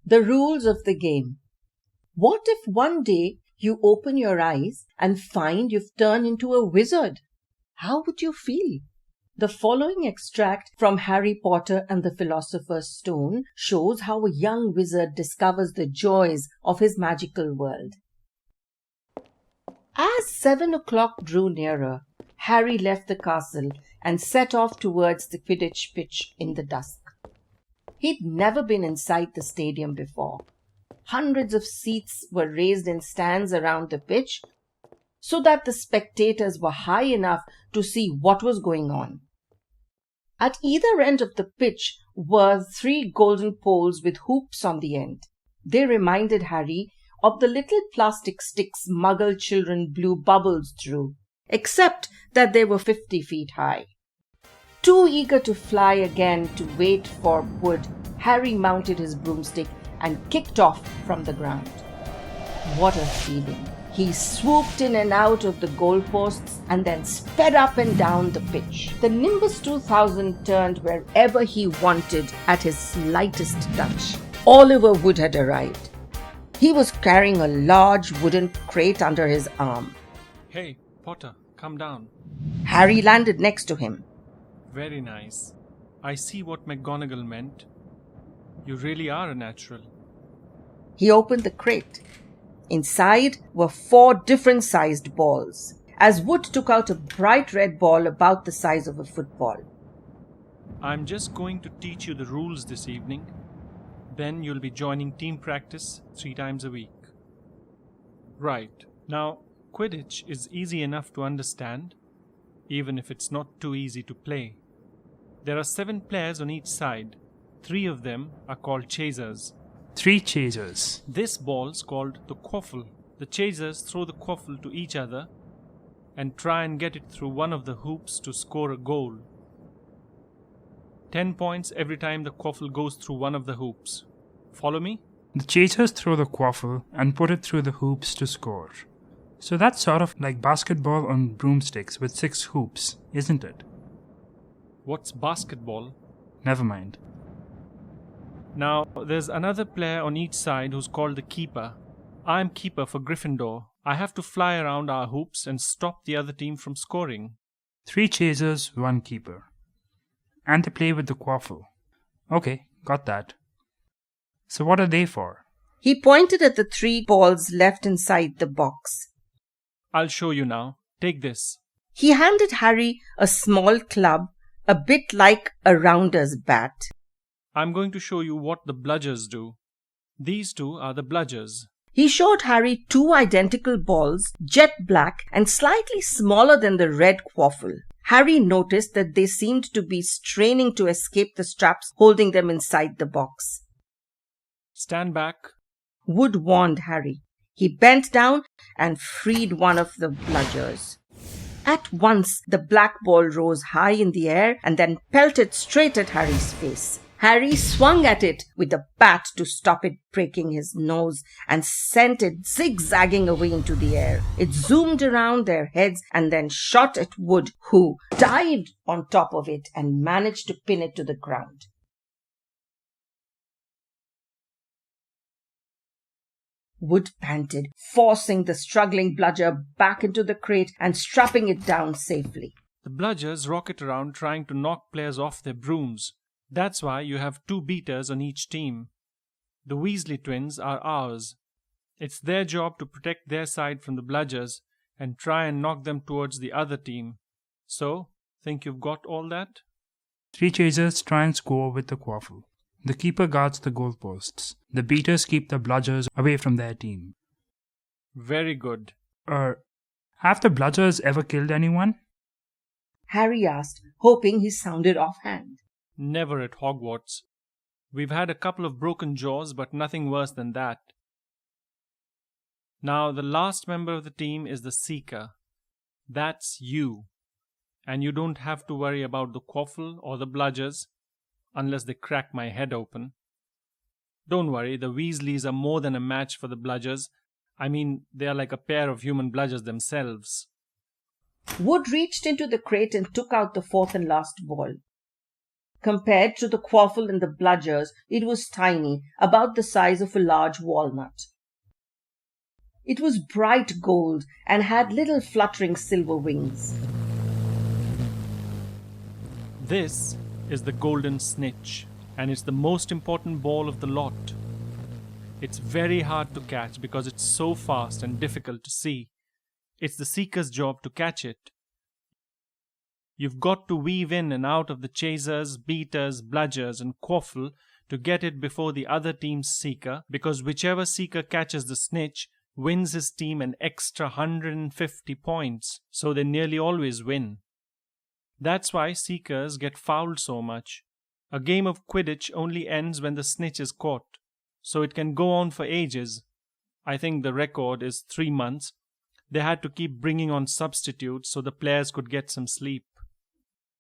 The rules of the game. What if one day you open your eyes and find you've turned into a wizard? How would you feel? The following extract from Harry Potter and the Philosopher's Stone shows how a young wizard discovers the joys of his magical world. As 7 o'clock drew nearer, Harry left the castle and set off towards the Quidditch pitch in the dusk. He'd never been inside the stadium before. Hundreds of seats were raised in stands around the pitch so that the spectators were high enough to see what was going on. At either end of the pitch were 3 golden poles with hoops on the end. They reminded Harry of the little plastic sticks Muggle children blew bubbles through, except that they were 50 feet high. Too eager to fly again to wait for wood, Harry mounted his broomstick and kicked off from the ground. What a feeling! He swooped in and out of the goalposts and then sped up and down the pitch. The Nimbus 2000 turned wherever he wanted at his slightest touch. Oliver Wood had arrived. He was carrying a large wooden crate under his arm. Hey, Potter, come down. Harry landed next to him. Very nice. I see what McGonagall meant. You really are a natural. He opened the crate. Inside were 4 different sized balls, as Wood took out a bright red ball about the size of a football. I'm just going to teach you the rules this evening. Then you'll be joining team practice 3 times a week. Right. Now, Quidditch is easy enough to understand, even if it's not too easy to play. There are 7 players on each side. 3 of them are called chasers. 3 chasers. This ball's called the quaffle. The chasers throw the quaffle to each other and try and get it through one of the hoops to score a goal. 10 points every time the quaffle goes through one of the hoops. Follow me? The chasers throw the quaffle and put it through the hoops to score. So that's sort of like basketball on broomsticks with 6 hoops, isn't it? What's basketball? Never mind. Now, there's another player on each side who's called the keeper. I'm keeper for Gryffindor. I have to fly around our hoops and stop the other team from scoring. 3 chasers, 1 keeper. And they play with the quaffle. Okay, got that. So what are they for? He pointed at the 3 balls left inside the box. I'll show you now. Take this. He handed Harry a small club, a bit like a rounder's bat. I'm going to show you what the bludgers do. These 2 are the bludgers. He showed Harry 2 identical balls, jet black and slightly smaller than the red quaffle. Harry noticed that they seemed to be straining to escape the straps holding them inside the box. Stand back. Wood warned Harry. He bent down and freed one of the bludgers. At once, the black ball rose high in the air and then pelted straight at Harry's face. Harry swung at it with a bat to stop it breaking his nose and sent it zigzagging away into the air. It zoomed around their heads and then shot at Wood, who dived on top of it and managed to pin it to the ground. Wood panted, forcing the struggling bludger back into the crate and strapping it down safely. The bludgers rocket around trying to knock players off their brooms. That's why you have 2 beaters on each team. The Weasley twins are ours. It's their job to protect their side from the bludgers and try and knock them towards the other team. So, think you've got all that? 3 chasers try and score with the quaffle. The keeper guards the goalposts. The beaters keep the bludgers away from their team. Very good. Have the bludgers ever killed anyone? Harry asked, hoping he sounded offhand. Never at Hogwarts. We've had a couple of broken jaws, but nothing worse than that. Now, the last member of the team is the Seeker. That's you. And you don't have to worry about the quaffle or the bludgers, unless they crack my head open. Don't worry, the Weasleys are more than a match for the bludgers. I mean, they are like a pair of human bludgers themselves. Wood reached into the crate and took out the 4th and last ball. Compared to the quaffle and the bludgers, it was tiny, about the size of a large walnut. It was bright gold and had little fluttering silver wings. This is the golden snitch, and it's the most important ball of the lot. It's very hard to catch because it's so fast and difficult to see. It's the seeker's job to catch it. You've got to weave in and out of the chasers, beaters, bludgers, and quaffle to get it before the other team's seeker, because whichever seeker catches the snitch wins his team an extra 150 points, so they nearly always win. That's why seekers get fouled so much. A game of Quidditch only ends when the snitch is caught, so it can go on for ages. I think the record is 3 months. They had to keep bringing on substitutes so the players could get some sleep.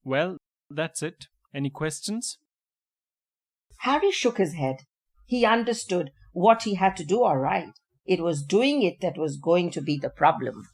Well, that's it. Any questions? Harry shook his head. He understood what he had to do all right. It was doing it that was going to be the problem.